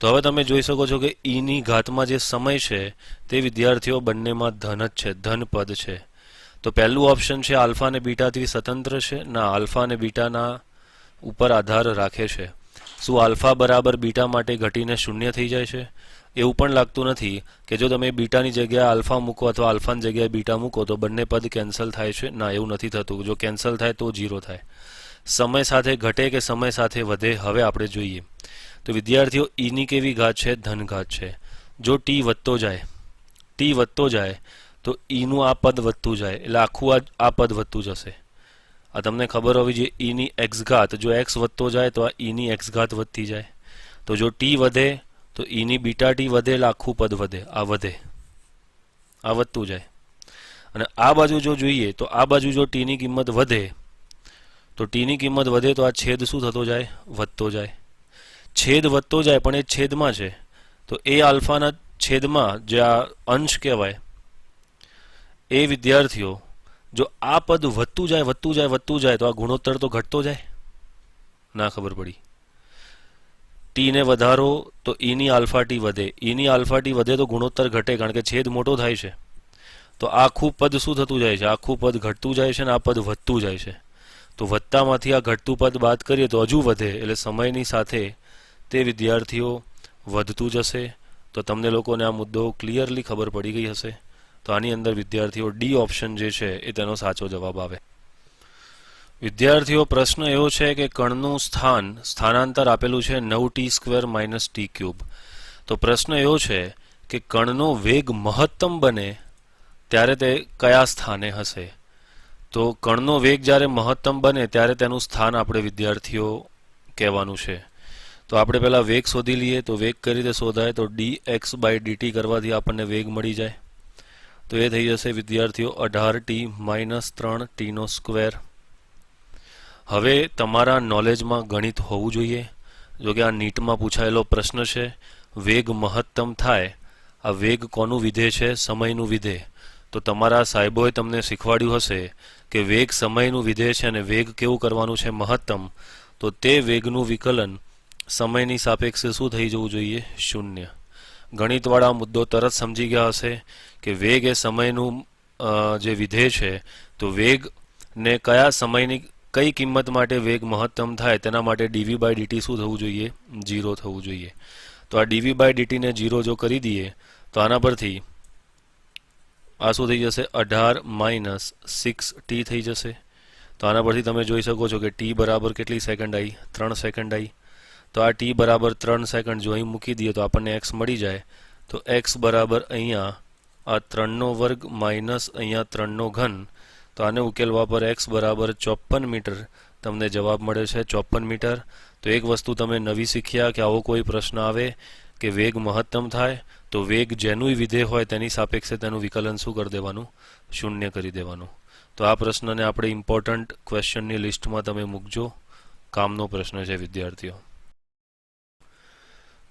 તો હવે તમે જોઈ શકો છો કે e ની ઘાતમાં જે સમય છે તે વિદ્યાર્થીઓ બંનેમાં ધન જ છે, ધન પદ છે. તો પહેલું ઓપ્શન છે આલ્ફા અને બીટાથી સ્વતંત્ર છે. ના, આલ્ફા અને બીટાના ઉપર આધાર રાખે છે. શું આલ્ફા બરાબર બીટા માટે ઘટીને 0 થઈ જાય છે? એવું પણ લાગતું નથી કે જો તમે બીટાની જગ્યાએ આલ્ફા મૂકો અથવા આલ્ફાની જગ્યાએ બીટા મૂકો તો બંને પદ કેન્સલ થાય છે. ના, એવું નથી થતું. જો કેન્સલ થાય તો 0 થાય. સમય સાથે ઘટે કે સમય સાથે વધે હવે આપણે જોઈએ. તો વિદ્યાર્થીઓ e ની કેવી ઘાત છે? ધન ઘાત છે. જો t વધતો જાય તો eનું આ પદ વધતું જાય એટલે આખું આ પદ વધતું જશે. આ તમને ખબર હોવી જોઈએ. e ની x ઘાત. જો x વધતો જાય તો આ e ની x ઘાત વધતી જાય. તો જો t વધે તો e ની βt વધે એટલે આખું પદ વધે. આ વધે. આ વધતું જાય. અને આ બાજુ જો જોઈએ તો આ બાજુ જો ટીની કિંમત વધે તો ટીની કિંમત વધે તો આ છેદ શું થતો જાય? વધતો જાય. છેદ વધતો જાય પણ એ છેદમાં છે તો એ આલ્ફાના છેદમાં જે આ અંશ કહેવાય એ વિદ્યાર્થીઓ જો આ પદ વધતું જાય વધતું જાય વધતું જાય તો આ ગુણોત્તર તો ઘટતો જાય. ના ખબર પડી. ટીને વધારો તો ઈની આલ્ફા ટી વધે, ઈની આલ્ફા ટી વધે તો ગુણોત્તર ઘટે કારણ કે છેદ મોટો થાય છે. તો આખું પદ શું થતું જાય છે? આખું પદ ઘટતું જાય છે અને આ પદ વધતું જાય છે. તો વધતામાંથી આ ઘટતું પદ બાદ કરીએ તો હજુ વધે એટલે સમયની સાથે તે વિદ્યાર્થીઓ વધતું જશે. તો તમને લોકોને આ મુદ્દો ક્લિયરલી ખબર પડી ગઈ હશે. તો આની અંદર વિદ્યાર્થીઓ ડી ઓપ્શન જે છે એ તેનો સાચો જવાબ આવે. વિદ્યાર્થીઓ પ્રશ્ન એવો છે કે કણનું સ્થાનાંતર આપેલું છે 9t² - t³. તો પ્રશ્ન એવો છે કે કણનો વેગ મહત્તમ બને ત્યારે તે કયા સ્થાને હશે? તો કણનો વેગ જ્યારે મહત્તમ બને ત્યારે તેનું સ્થાન આપણે વિદ્યાર્થીઓ કહેવાનું છે. તો આપણે પહેલાં વેગ શોધી લઈએ. તો વેગ કઈ રીતે શોધાય? તો dx/dt કરવાથી આપણને વેગ મળી જાય. તો એ થઈ જશે વિદ્યાર્થીઓ 18t - 3t². હવે તમારા નોલેજમાં ગણિત હોવું જોઈએ. જો કે આ નીટમાં પૂછાયેલો પ્રશ્ન છે. વેગ મહત્તમ થાય, આ વેગ કોનું વિધેય છે? સમયનું વિધેય. તો તમારા સાહેબોએ તમને શીખવાડ્યું હશે કે વેગ સમયનું વિધેય છે અને વેગ કેવું કરવાનું છે? મહત્તમ. તો તે વેગનું વિકલન સમયની સાપેક્ષે શું થઈ જવું જોઈએ? 0. ગણિતવાળા મુદ્દો તરત સમજી ગયા હશે કે વેગ એ સમયનું જે વિધેય છે. તો વેગને કયા સમયની કઈ કિંમત માટે વેગ મહત્તમ થાય તેના માટે dv/dt શું થવું જોઈએ? 0 થવું જોઈએ. તો આ dv/dt ને 0 જો કરી દઈએ તો આના પરથી આ શું થઈ જશે? 18 - 6t થઈ જશે. તો આના પરથી તમે જોઈ શકો છો કે t બરાબર કેટલી સેકન્ડ આવી? 3 સેકન્ડ આવી. તો આ t બરાબર 3 સેકન્ડ જો અહીં મૂકી દઈએ તો આપણને x મળી જાય. તો x બરાબર અહીંયા આ 3² માઇનસ અહીંયા 3³ તો આને ઉકેલવા પર x બરાબર 54 મીટર તમને જવાબ મળે છે. 54 મીટર. તો એક વસ્તુ તમે નવી શીખ્યા કે આવો કોઈ પ્રશ્ન આવે કે વેગ મહત્તમ થાય તો વેગ જેનું વિધેય હોય તેની સાપેક્ષે તેનું વિકલન શું કરી દેવાનું? 0 કરી દેવાનું. તો આ પ્રશ્નને આપણે ઇમ્પોર્ટન્ટ ક્વેશ્ચનની લિસ્ટમાં તમે મૂકજો. કામનો પ્રશ્ન છે વિદ્યાર્થીઓ.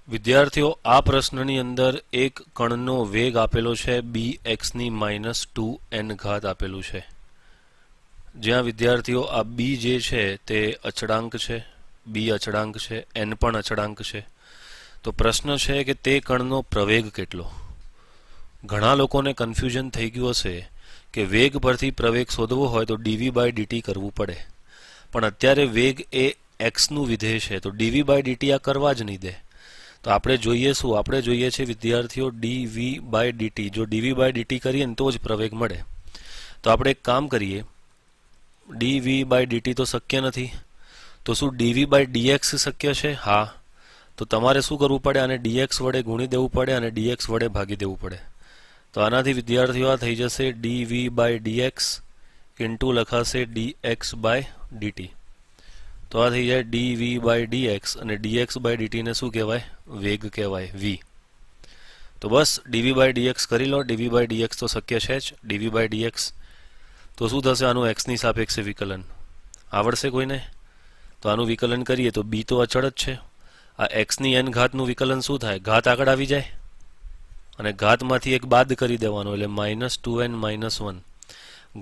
વિદ્યાર્થીઓ આ પ્રશ્નની અંદર એક કણનો વેગ આપેલો છે bx⁻² આપેલું છે. જ્યાં વિદ્યાર્થીઓ આ b જે છે તે અચળાંક છે, b અચળાંક છે, n પણ અચળાંક છે. તો પ્રશ્ન છે કે તે કણનો પ્રવેગ કેટલો? ઘણા લોકોને કન્ફ્યુઝન થઈ ગયું હશે કે વેગ પરથી પ્રવેગ શોધવો હોય તો dv/dt કરવું પડે. પણ અત્યારે વેગ એ x નું વિધેય છે તો dv/dt આ કરવા જ નહીં દે. તો આપણે જોઈએ શું? આપણે જોઈએ છે વિદ્યાર્થીઓ dv/dt. જો dv/dt કરીએ ને તો જ પ્રવેગ મળે. તો આપણે એક કામ કરીએ, dv/dt તો શક્ય નથી. તો શું dv/dx શક્ય છે? હા. તો તમારે શું કરવું પડે? આને dx વડે ગુણી દેવું પડે અને dx વડે ભાગી દેવું પડે. તો આનાથી વિદ્યાર્થીઓ આ થઈ જશે dv/dx ઇન્ટુ લખાશે dx/dt. તો આ થઈ જાય dv/dx અને dx/dt ને શું કહેવાય? વેગ કહેવાય, v. તો બસ dv/dx કરી લો. dv/dx તો શક્ય છે જ. dv/dx તો શું થશે? આનું x ની સાપેક્ષે વિકલન આવડશે કોઈને? તો આનું વિકલન કરીએ તો b તો અચળ જ છે. આ x ની n ઘાતનું વિકલન શું થાય? ઘાત આગળ આવી જાય અને ઘાતમાંથી એક બાદ કરી દેવાનો એટલે -2n - 1.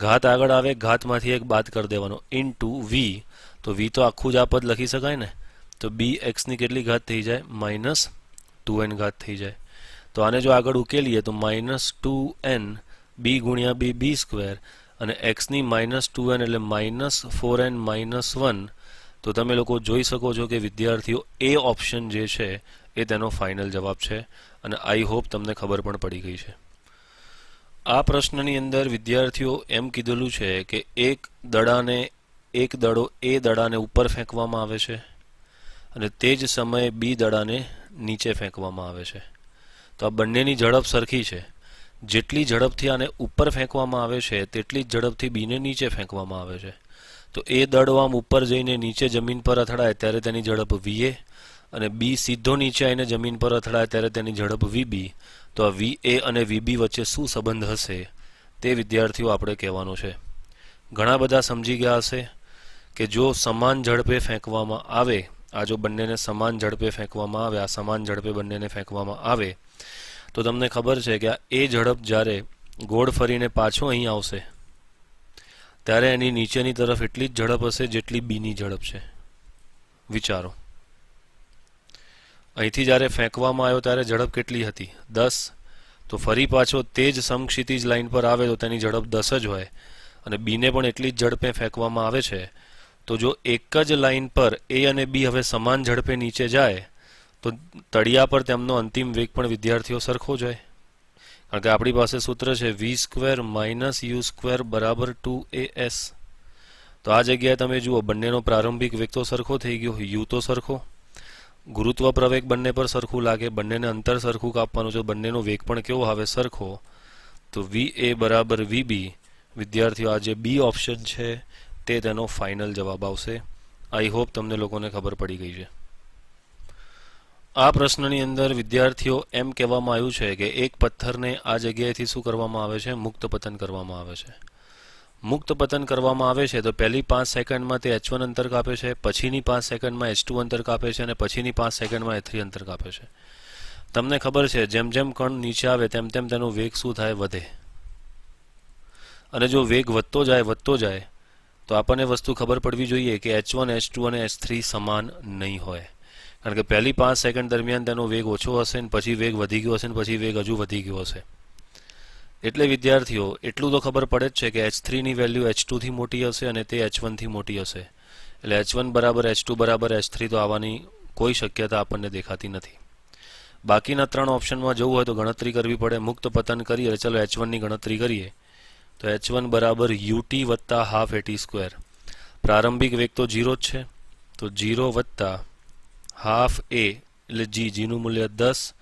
ઘાત આગળ આવે, ઘાતમાંથી એક બાદ કરી દેવાનો ઇન્ટુ v. તો v તો આખું જ આ પદ લખી શકાય ને. તો bx ની કેટલી ઘાત થઈ જાય? -2n ઘાત થઈ જાય. તો આને જો આગળ ઉકેલીએ તો -2n b × b b² અને x ની -2n એટલે -4n - 1. તો તમે લોકો જોઈ શકો છો કે વિદ્યાર્થીઓ એ ઓપ્શન જે છે એ તેનો ફાઇનલ જવાબ છે અને આઈ હોપ તમને ખબર પણ પડી ગઈ છે. આ પ્રશ્નની અંદર વિદ્યાર્થીઓ એમ કીધેલું છે કે એક દડો એ દડાને ઉપર ફેંકવામાં આવે છે અને તે જ સમયે બી દડાને નીચે ફેંકવામાં આવે છે. તો આ બંનેની ઝડપ સરખી છે. જેટલી ઝડપથી આને ઉપર ફેંકવામાં આવે છે તેટલી જ ઝડપથી બીને નીચે ફેંકવામાં આવે છે. તો એ દડો આમ ઉપર જઈને નીચે જમીન પર અથડાય ત્યારે તેની ઝડપ va અને બી સીધો નીચે આવીને જમીન પર અથડાય ત્યારે તેની ઝડપ વીબી, તો આ વીએ અને વીબી વચ્ચે શું સંબંધ હશે તે વિદ્યાર્થીઓ આપણે કહેવાનું છે. ઘણા બધા સમજી ગયા હશે કે જો સમાન ઝડપે ફેંકવામાં આવે, આ જો બંનેને સમાન ઝડપે ફેંકવામાં આવે, આ સમાન ઝડપે બંનેને ફેંકવામાં આવે તો તમને ખબર છે કે આ એ ઝડપ જ્યારે ગોળ ફરીને પાછો અહીં આવશે ત્યારે એની નીચેની તરફ એટલી જ ઝડપ હશે જેટલી બીની ઝડપ છે. વિચારો, અહીંથી જ્યારે ફેંકવામાં આવ્યો ત્યારે ઝડપ કેટલી હતી? 10. તો ફરી પાછો તે જ સમક્ષિતિજ લાઈન પર આવે તો તેની ઝડપ 10 જ હોય અને બીને પણ એટલી જ ઝડપે ફેંકવામાં આવે છે. તો જો એક જ લાઈન પર એ અને બી હવે સમાન ઝડપે નીચે જાય તો તળિયા પર તેમનો અંતિમ વેગ પણ વિદ્યાર્થીઓ સરખો જ હોય. કારણ કે આપણી પાસે સૂત્ર છે v² - u² બરાબર 2as. તો આ જગ્યાએ તમે જુઓ બંનેનો પ્રારંભિક વેગ તો સરખો થઈ ગયો, u તો સરખો, ગુરુત્વ પ્રવેગ બંને પર સરખું લાગે, બંનેને અંતર સરખું કાપવાનું છે, બંનેનો વેગ પણ કેવો આવે? સરખો. તો va બરાબર vb. વિદ્યાર્થીઓ આ જે બી ઓપ્શન છે તે તેનો ફાઇનલ જવાબ આવશે. આઈ હોપ તમને લોકોને ખબર પડી ગઈ છે. આ પ્રશ્નની અંદર વિદ્યાર્થીઓ એમ કહેવામાં આવ્યું છે કે એક પથ્થરને આ જગ્યાએથી શું કરવામાં આવે છે? મુક્ત પતન કરવામાં આવે છે. મુક્ત પતન કરવામાં આવે છે તો પહેલી 5 સેકન્ડમાં તે h1 અંતર કાપે છે, પછીની 5 સેકન્ડમાં h2 અંતર કાપે છે અને પછીની 5 સેકન્ડમાં h3 અંતર કાપે છે. તમને ખબર છે જેમ જેમ કણ નીચે આવે તેમ તેમ તેનો વેગ શું થાય? વધે. અને જો વેગ વધતો જાય તો આપણને વસ્તુ ખબર પડવી જોઈએ કે h1, h2 અને h3 સમાન નહીં હોય. કારણ કે પહેલી 5 સેકન્ડ દરમિયાન તેનો વેગ ઓછો હશે ને પછી વેગ વધી ગયો હશે ને પછી વેગ હજુ વધી ગયો હશે. એટલે વિદ્યાર્થીઓ એટલું તો ખબર પડે જ છે કે h3 ની વેલ્યુ h2 થી મોટી હશે અને તે h1 થી મોટી હશે. એટલે h1 બરાબર h2 બરાબર h3 તો આવવાની કોઈ શક્યતા આપણને દેખાતી નથી. બાકીના 3 ઓપ્શનમાં જવું હોય તો ગણતરી કરવી પડે. મુક્ત પતન કરીએ, ચલો h1 ની ગણતરી કરીએ તો h1 બરાબર ut વત્તા હાફ at². પ્રારંભિક વેગ તો 0 જ છે, તો 0 વત્તા હાફ a એટલે g નું મૂલ્ય 10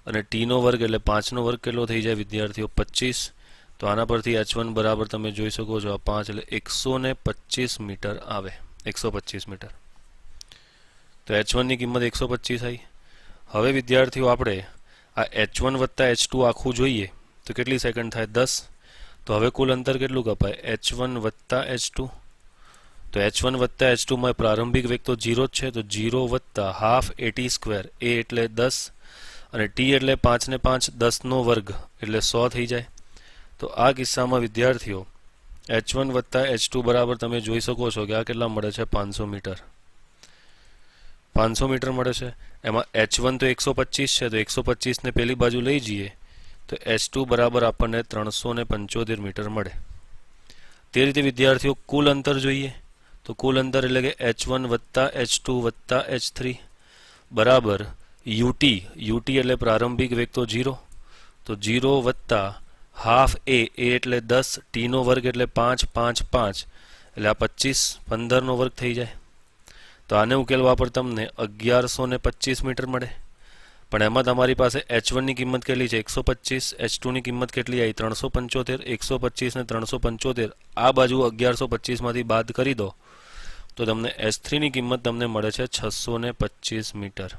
અને t નો વર્ગ એટલે 5 નો વર્ગ કેટલો થઈ જાય વિદ્યાર્થીઓ? 25. તો આના પરથી h1 બરાબર તમે જોઈ શકો છો, આ 5 એટલે 125 મીટર આવે. 125 મીટર. તો h1 ની કિંમત 125 આવી. હવે વિદ્યાર્થીઓ આપણે આ h1 વત્તા h2 આખું જોઈએ તો કેટલી સેકન્ડ થાય? 10. તો હવે કુલ અંતર કેટલું કપાય? h1 વત્તા h2. તો h1 વત્તા h2 માં પ્રારંભિક વેગ તો 0 જ છે, તો 0 વત્તા હાફ at², a એટલે 10 અને t એટલે 5 ને 5 10 નો વર્ગ એટલે 100 થઈ જાય. તો આ કિસ્સામાં વિદ્યાર્થીઓ h1 વત્તા h2 બરાબર તમે જોઈ શકો છો કે આ કેટલા મળે છે? 500 મીટર. 500 મીટર મળે છે. એમાં h1 તો 125 છે, તો 125 ને પેલી બાજુ લઈ જઈએ તો h2 બરાબર આપણને 375 મીટર મળે. તે રીતે વિદ્યાર્થીઓ કુલ અંતર જોઈએ તો કુલ અંતર એટલે કે h1 વત્તા h2 વત્તા h3 બરાબર ut. ut એટલે પ્રારંભિક વેગ તો 0, તો 0 વત્તા હાફ a એટલે 10, t નો વર્ગ એટલે 5 5 5 એટલે આ 25 15 નો વર્ગ થઈ જાય. તો આને ઉકેલવા પર તમને 1125 મીટર મળે. પણ એમાં તમારી પાસે h1 ની કિંમત કેટલી છે? 125. h2 ની કિંમત કેટલી આવી? 375. 125 ને 375 આ બાજુ 1125 માંથી બાદ કરી દો તો તમને h3 ની કિંમત તમને મળે છે 625 મીટર.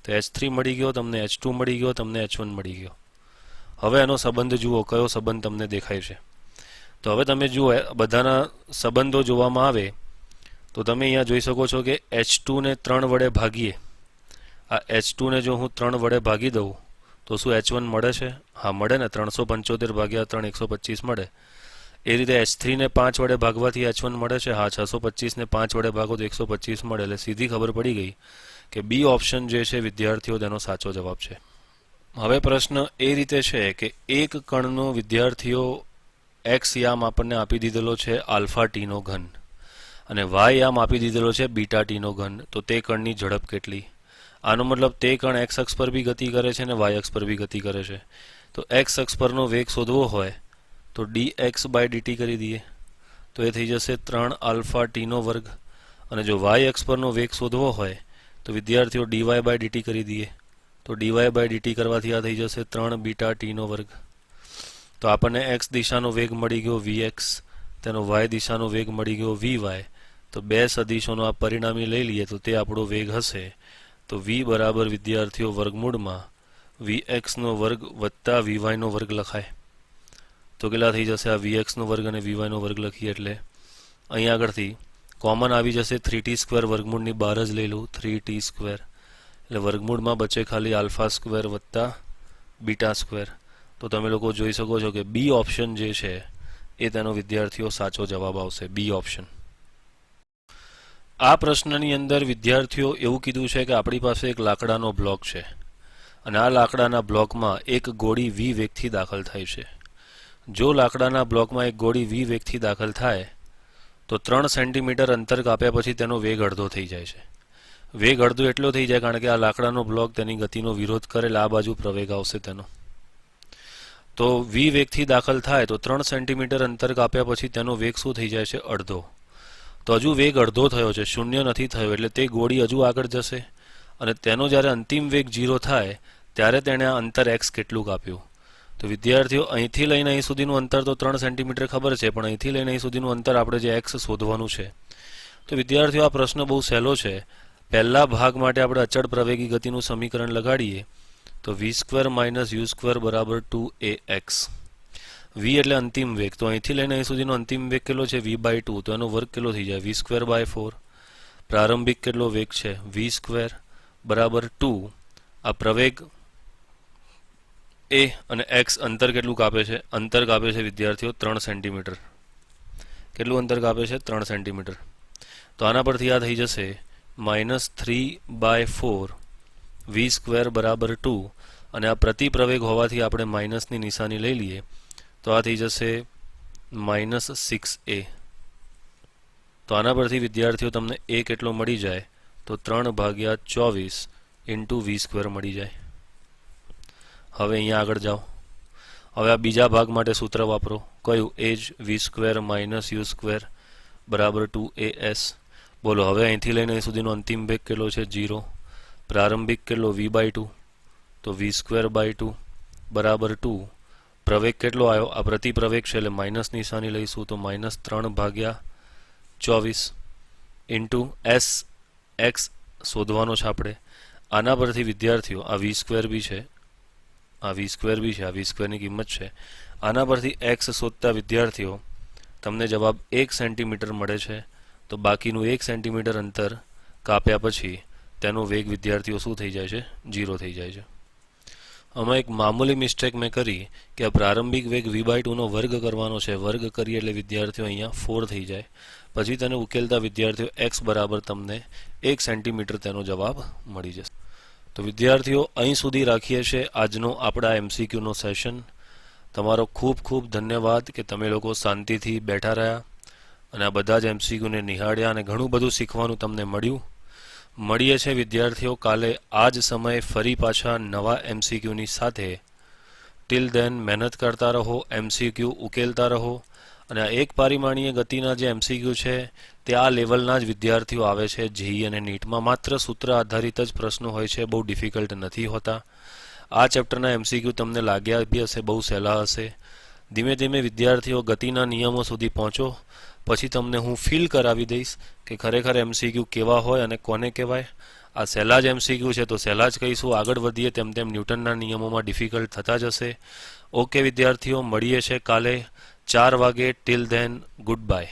તો h3 મળી ગયો, તમને h2 મળી ગયો, તમને h1 મળી ગયો. હવે એનો સંબંધ જુઓ, કયો સંબંધ તમને દેખાય છે? તો હવે તમે જુઓ બધાના સંબંધો જોવામાં આવે તો તમે અહીંયા જોઈ શકો છો કે h2 ને 3 વડે ભાગીએ. આ h2 ને જો હું 3 વડે ભાગી દઉં તો શું h1 મળે છે? હા મળે ને. 375 ભાગ્યા 3 125 મળે. એ રીતે h3 ને 5 વડે ભાગવાથી h1 મળે છે. હા 625 ને 5 વડે ભાગો તો 125 મળે. એટલે સીધી ખબર પડી ગઈ કે બી ઓપ્શન જે છે વિદ્યાર્થીઓ તેનો સાચો જવાબ છે. હવે પ્રશ્ન એ રીતે છે કે એક કણનો વિદ્યાર્થીઓ x યામ આપણને આપી દીધેલો છે આલ્ફા ટી નો ઘન અને y યામ આપી દીધેલો છે બીટા ટી નો ઘન. તો તે કણની ઝડપ કેટલી? આનો મતલબ તે કણ x અક્ષ પર બી ગતિ કરે છે અને y અક્ષ પર બી ગતિ કરે છે. તો x અક્ષ પરનો વેગ શોધવો હોય તો dx/dt કરી દઈએ તો એ થઈ જશે 3 આલ્ફા ટી નો વર્ગ. અને જો y અક્ષ પરનો વેગ શોધવો હોય તો વિદ્યાર્થીઓ dy/dt કરી દઈએ તો dy/dt કરવાથી આ થઈ જશે 3 બીટા ટી નો વર્ગ. તો આપણને x દિશાનો વેગ મળી ગયો vx, તેનો y દિશાનો વેગ મળી ગયો vy. તો બે સદિશોનો આ પરિણામી લઈ લઈએ તો તે આપણો વેગ હશે તો v બરાબર વિદ્યાર્થીઓ વર્ગમૂળમાં vx નો વર્ગ વત્તા vy નો વર્ગ લખાય. તો કેટલા થઈ જશે? આ vx નો વર્ગ અને vy નો વર્ગ લખીએ એટલે અહીં આગળથી કોમન આવી જશે 3t² વર્ગમૂળની બહાર જ લઈ લઉં 3t², એટલે વર્ગમૂળમાં બચે ખાલી આલ્ફા સ્ક્વેર વત્તા બીટા સ્ક્વેર. તો તમે લોકો જોઈ શકો છો કે બી ઓપ્શન જે છે એ તેનો વિદ્યાર્થીઓ સાચો જવાબ આવશે, બી ઓપ્શન. આ પ્રશ્નની અંદર વિદ્યાર્થીઓ એવું કીધું છે કે આપણી પાસે એક લાકડાનો બ્લોક છે અને આ લાકડાના બ્લોકમાં એક ગોળી v વેગથી દાખલ થાય છે. જો લાકડાના બ્લોકમાં એક ગોળી v વેગથી દાખલ થાય તો 3 સેન્ટીમીટર અંતર કાપ્યા પછી તેનો વેગ અડધો થઈ જાય છે. વેગ અડધો એટલો થઈ જાય કારણ કે આ લાકડાનો બ્લોક તેની ગતિનો વિરોધ કરે એટલે આ બાજુ પ્રવેગ આવશે તેનો. તો v વેગથી દાખલ થાય તો 3 સેન્ટીમીટર અંતર કાપ્યા પછી તેનો વેગ શું થઈ જાય છે? અડધો. તો હજુ વેગ અડધો થયો છે, શૂન્ય નથી થયો, એટલે તે ગોળી હજુ આગળ જશે અને તેનો જ્યારે અંતિમ વેગ 0 થાય ત્યારે તેણે આ અંતર x કેટલું કાપ્યું. તો વિદ્યાર્થીઓ અહીંથી લઈને અહીં સુધીનું અંતર તો 3 સેન્ટીમીટર ખબર છે, પણ અહીંથી લઈને અહીં સુધીનું અંતર આપણે જે x શોધવાનું છે. તો વિદ્યાર્થીઓ આ પ્રશ્ન બહુ સહેલો છે. પહેલા ભાગ માટે આપણે અચળ પ્રવેગી ગતિનું સમીકરણ લગાડીએ તો v² - u² બરાબર 2ax. v એટલે અંતિમ વેગ, તો અહીંથી લઈને અહીં સુધીનો અંતિમ વેગ કેટલો છે? v/2, તો એનો વર્ગ કેટલો થઈ જાય? v²/4. પ્રારંભિક કેટલો વેગ છે? v² બરાબર 2. આ પ્રવેગ a અને x અંતર કેટલું કાપે છે? અંતર કાપે છે વિદ્યાર્થીઓ 3 સેન્ટીમીટર. કેટલું અંતર કાપે છે? 3 સેન્ટીમીટર. તો આના પરથી આ થઈ જશે -3/4 v² બરાબર 2 અને આ પ્રતિ પ્રવેગ હોવાથી આપણે માઇનસની નિશાની લઈ લઈએ તો આ થઈ જશે -6a. તો આના પરથી વિદ્યાર્થીઓ તમને a કેટલો મળી જાય? તો 3/24 × v² મળી જાય. હવે અહીંયા આગળ જાઓ. હવે આ બીજા ભાગ માટે સૂત્ર વાપરો. કયું? એ જ v² - u² બરાબર 2as. બોલો હવે અહીંથી લઈને અહીં સુધીનો અંતિમ વેગ કેટલો છે? 0. પ્રારંભિક કેટલો? v/2, તો v²/2 બરાબર 2. પ્રવેગ કેટલો આવ્યો? આ પ્રતિ પ્રવેગ છે એટલે માઇનસ નિશાની લઈશું તો -3/24 × x શોધવાનો છે આપણે. આના પરથી વિદ્યાર્થીઓ આ v² બી છે, આ v² બી છે, આ v² ની કિંમત છે. આના પરથી x શોધતા વિદ્યાર્થીઓ તમને જવાબ 1 સેન્ટીમીટર મળે છે. તો બાકીનું 1 સેન્ટીમીટર અંતર કાપ્યા પછી તેનો વેગ વિદ્યાર્થીઓ શું થઈ જાય છે? 0 થઈ જાય છે. આમાં એક મામૂલી મિસ્ટેક મેં કરી કે આ પ્રારંભિક વેગ v/2 નો વર્ગ કરવાનો છે. વર્ગ કરીએ એટલે વિદ્યાર્થીઓ અહીંયા 4 થઈ જાય. પછી તેને ઉકેલતા વિદ્યાર્થીઓ x બરાબર તમને 1 સેન્ટીમીટર તેનો જવાબ મળી જશે. તો વિદ્યાર્થીઓ અહીં સુધી રાખીએ છીએ આજનો આપણા MCQ નો સેશન. તમારો ખૂબ ખૂબ ધન્યવાદ કે તમે લોકો શાંતિથી બેઠા રહ્યા અને આ બધા જ MCQ ને નિહાળ્યા અને ઘણું બધું શીખવાનું તમને મળ્યું. મળીએ છે વિદ્યાર્થીઓ કાલે આ જ સમયે ફરી પાછા નવા MCQ ની સાથે. ટિલ ધેન મહેનત કરતા રહો, MCQ ઉકેલતા રહો અને આ એક પરિમાણીય ગતિના જે MCQ છે તે આ લેવલના જ વિદ્યાર્થીઓ આવે છે JEE અને NEETમાં. માત્ર સૂત્ર આધારિત જ પ્રશ્નો હોય છે, બહુ ડિફિકલ્ટ નથી હોતા. આ ચેપ્ટરના MCQ તમને લાગ્યા બી હશે બહુ સહેલા હશે. ધીમે ધીમે વિદ્યાર્થીઓ ગતિના નિયમો સુધી પહોંચો, પછી તમને હું ફીલ કરાવી દઈશ કે ખરેખર MCQ કેવા હોય અને કોને કહેવાય. આ સહેલા જ MCQ છે તો સહેલા જ કહીશું. આગળ વધીએ તેમ તેમ ન્યૂટનના નિયમોમાં ડિફિકલ્ટ થતા જશે. ઓકે વિદ્યાર્થીઓ, મળીએ છે કાલે 4 વાગે. Till then good bye.